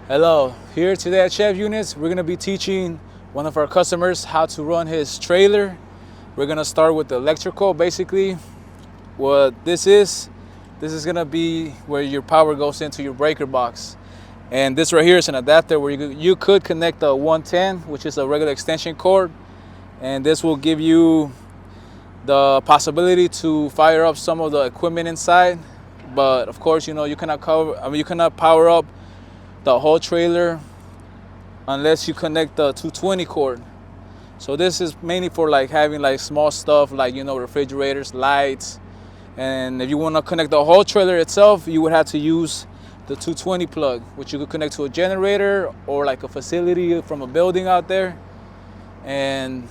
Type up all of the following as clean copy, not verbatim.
Hello, here today at Chef Units, we're gonna be teaching one of our customers how to run his trailer. We're gonna start with the electrical. Basically, what this is gonna be where your power goes into your breaker box. And this right here is an adapter where you could connect a 110, which is a regular extension cord. And this will give you the possibility to fire up some of the equipment inside. But of course, you cannot power up the whole trailer unless you connect the 220 cord. So this is mainly for like having like small stuff like refrigerators, lights. And if you want to connect the whole trailer itself, you would have to use the 220 plug, which you could connect to a generator or like a facility from a building out there. And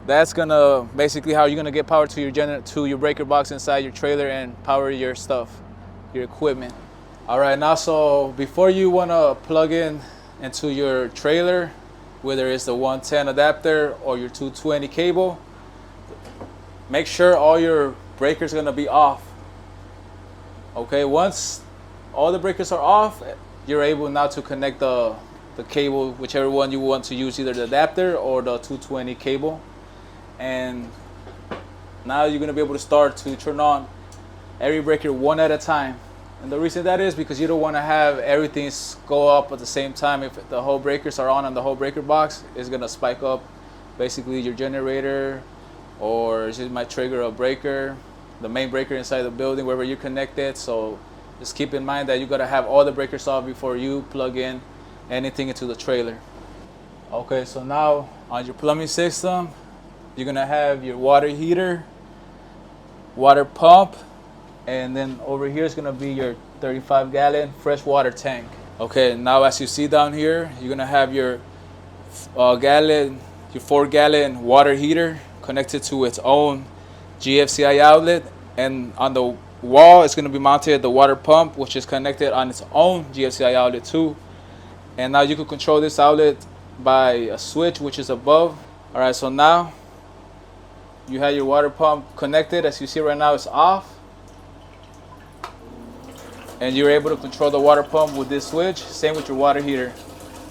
that's gonna basically how you're gonna get power to your breaker box inside your trailer and power your stuff, your equipment. All right, now so before you wanna plug in into your trailer, whether it's the 110 adapter or your 220 cable, make sure all your breakers are gonna be off. Okay, once all the breakers are off, you're able now to connect the cable, whichever one you want to use, either the adapter or the 220 cable. And now you're gonna be able to start to turn on every breaker one at a time. And the reason that is because you don't want to have everything go up at the same time. If the whole breakers are on the whole breaker box, it's gonna spike up basically your generator, or it might trigger a breaker, the main breaker inside the building wherever you're connected. So just keep in mind that you gotta have all the breakers off before you plug in anything into the trailer. Okay, so now on your plumbing system, you're gonna have your water heater, water pump, and then over here is gonna be your 35-gallon fresh water tank. Okay, now as you see down here, you're gonna have your 4-gallon water heater connected to its own GFCI outlet, and on the wall it's gonna be mounted the water pump, which is connected on its own GFCI outlet too. And now you can control this outlet by a switch which is above. All right, so now you have your water pump connected. As you see right now, it's off. And you're able to control the water pump with this switch. Same with your water heater.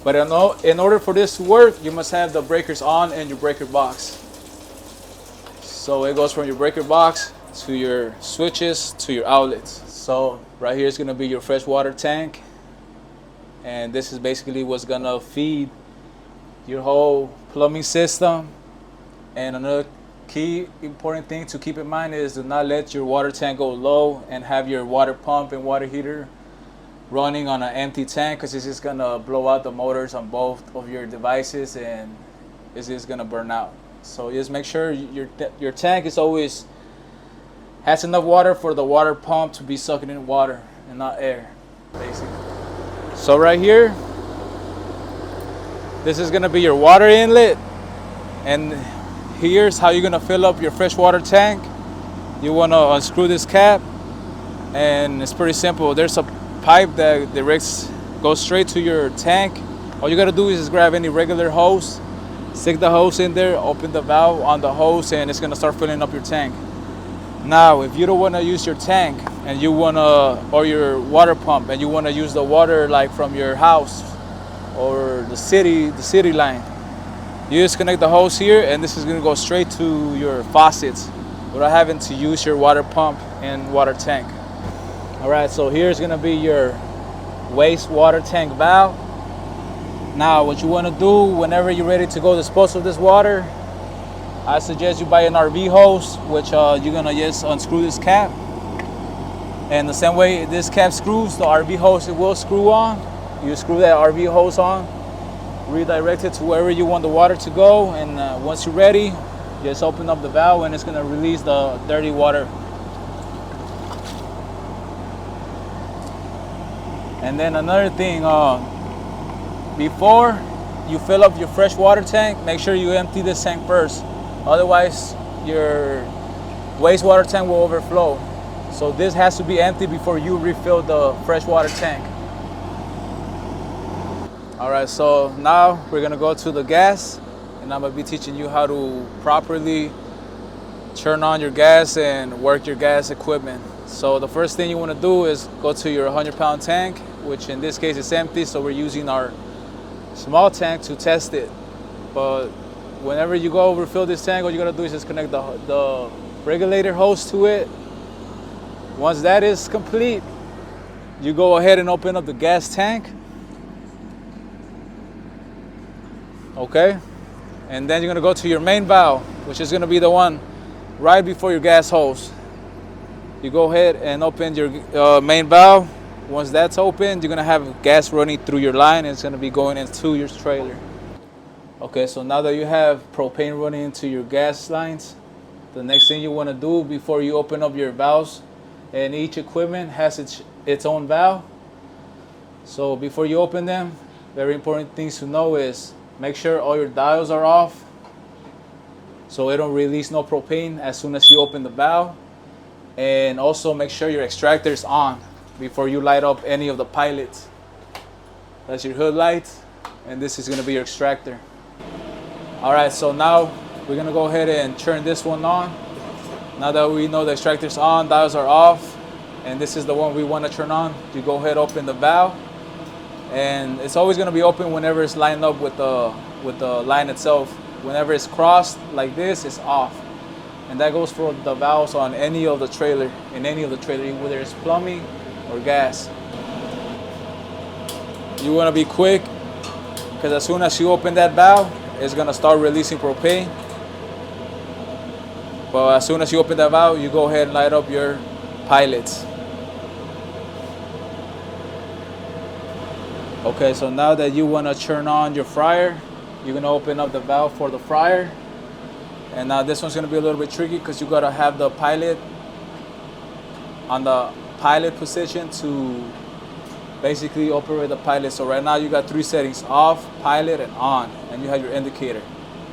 But in order for this to work, you must have the breakers on in your breaker box. So it goes from your breaker box to your switches to your outlets. So right here is going to be your fresh water tank. And this is basically what's going to feed your whole plumbing system. And another key important thing to keep in mind is do not let your water tank go low and have your water pump and water heater running on an empty tank, because this is gonna blow out the motors on both of your devices and it's just gonna burn out. So just make sure your tank is always has enough water for the water pump to be sucking in water and not air, basically. So right here, this is gonna be your water inlet, and here's how you're gonna fill up your freshwater tank. You wanna unscrew this cap, and it's pretty simple. There's a pipe that goes straight to your tank. All you gotta do is just grab any regular hose, stick the hose in there, open the valve on the hose, and it's gonna start filling up your tank. Now, if you don't wanna use your tank and or your water pump, and you wanna use the water like from your house or the city line, you just connect the hose here, and this is gonna go straight to your faucets without having to use your water pump and water tank. All right, so here's gonna be your wastewater tank valve. Now, what you wanna do whenever you're ready to go dispose of this water, I suggest you buy an RV hose, which you're gonna just unscrew this cap. And the same way this cap screws, the RV hose, it will screw on. You screw that RV hose on, redirect it to wherever you want the water to go, and once you're ready, just open up the valve and it's going to release the dirty water. And then another thing, before you fill up your fresh water tank, make sure you empty this tank first, otherwise your wastewater tank will overflow. So this has to be empty before you refill the fresh water tank. All right, so now we're gonna go to the gas, and I'm gonna be teaching you how to properly turn on your gas and work your gas equipment. So the first thing you wanna do is go to your 100-pound tank, which in this case is empty, so we're using our small tank to test it. But whenever you go overfill this tank, all you gotta do is just connect the regulator hose to it. Once that is complete, you go ahead and open up the gas tank. Okay, and then you're gonna go to your main valve, which is gonna be the one right before your gas hose. You go ahead and open your main valve. Once that's open, you're gonna have gas running through your line, and it's gonna be going into your trailer. Okay, so now that you have propane running into your gas lines, the next thing you wanna do before you open up your valves, and each equipment has its own valve. So before you open them, very important things to know is make sure all your dials are off, so it don't release no propane as soon as you open the valve. And also make sure your extractor is on before you light up any of the pilots. That's your hood light, and this is gonna be your extractor. All right, so now we're gonna go ahead and turn this one on. Now that we know the extractor's on, dials are off, and this is the one we wanna turn on, you go ahead, open the valve, and it's always gonna be open whenever it's lined up with the line itself. Whenever it's crossed like this, it's off. And that goes for the valves on any of the trailer, whether it's plumbing or gas. You wanna be quick, because as soon as you open that valve, it's gonna start releasing propane. But as soon as you open that valve, you go ahead and light up your pilots. Okay, so now that you wanna turn on your fryer, you're gonna open up the valve for the fryer. And now this one's gonna be a little bit tricky because you gotta have the pilot on the pilot position to basically operate the pilot. So right now you got three settings: off, pilot, and on. And you have your indicator.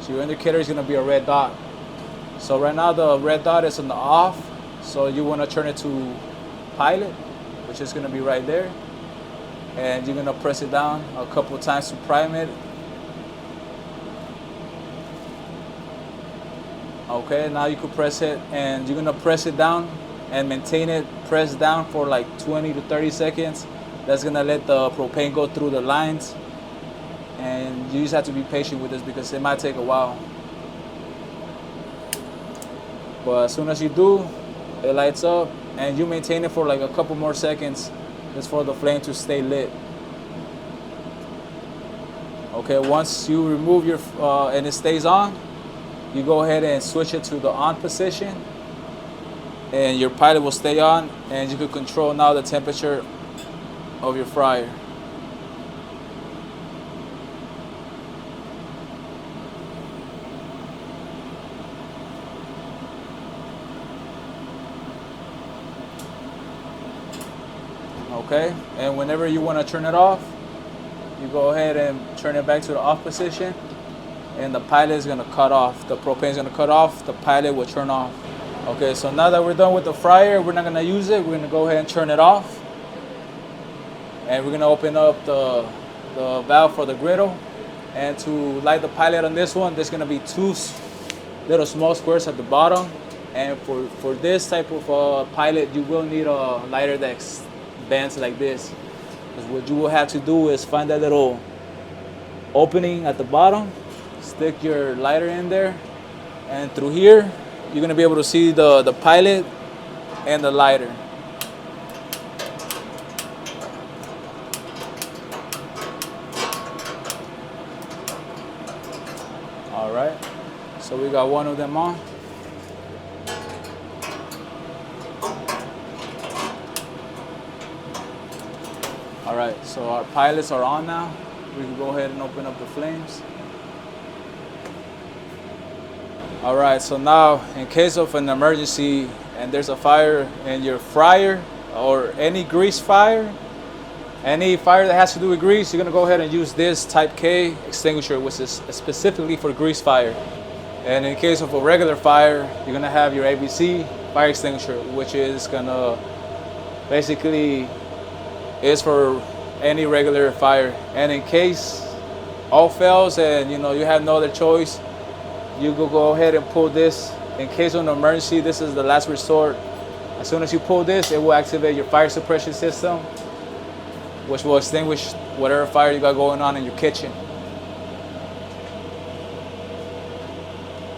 So your indicator is gonna be a red dot. So right now the red dot is on the off. So you wanna turn it to pilot, which is gonna be right there. And you're gonna press it down a couple times to prime it. Okay, now you can press it, and you're gonna press it down and maintain it pressed down for like 20 to 30 seconds. That's gonna let the propane go through the lines, and you just have to be patient with this because it might take a while. But as soon as you do, it lights up, and you maintain it for like a couple more seconds just for the flame to stay lit. Okay, once you remove your and it stays on, you go ahead and switch it to the on position, and your pilot will stay on, and you can control now the temperature of your fryer. Okay, and whenever you want to turn it off, you go ahead and turn it back to the off position, and the pilot is going to cut off. The propane is going to cut off, the pilot will turn off. Okay, so now that we're done with the fryer, we're not going to use it. We're going to go ahead and turn it off. And we're going to open up the valve for the griddle. And to light the pilot on this one, there's going to be two little small squares at the bottom. And for this type of pilot, you will need a lighter that bends like this. Because what you will have to do is find that little opening at the bottom, stick your lighter in there, and through here you're going to be able to see the pilot and the lighter. All right, so we got one of them on. All right, so our pilots are on now. We can go ahead and open up the flames. All right, so now in case of an emergency and there's a fire in your fryer or any grease fire, any fire that has to do with grease, you're gonna go ahead and use this type K extinguisher, which is specifically for grease fire. And in case of a regular fire, you're gonna have your ABC fire extinguisher, which is gonna basically is for any regular fire. And in case all fails and you have no other choice, you go ahead and pull this. In case of an emergency, this is the last resort. As soon as you pull this, it will activate your fire suppression system. which will extinguish whatever fire you got going on in your kitchen.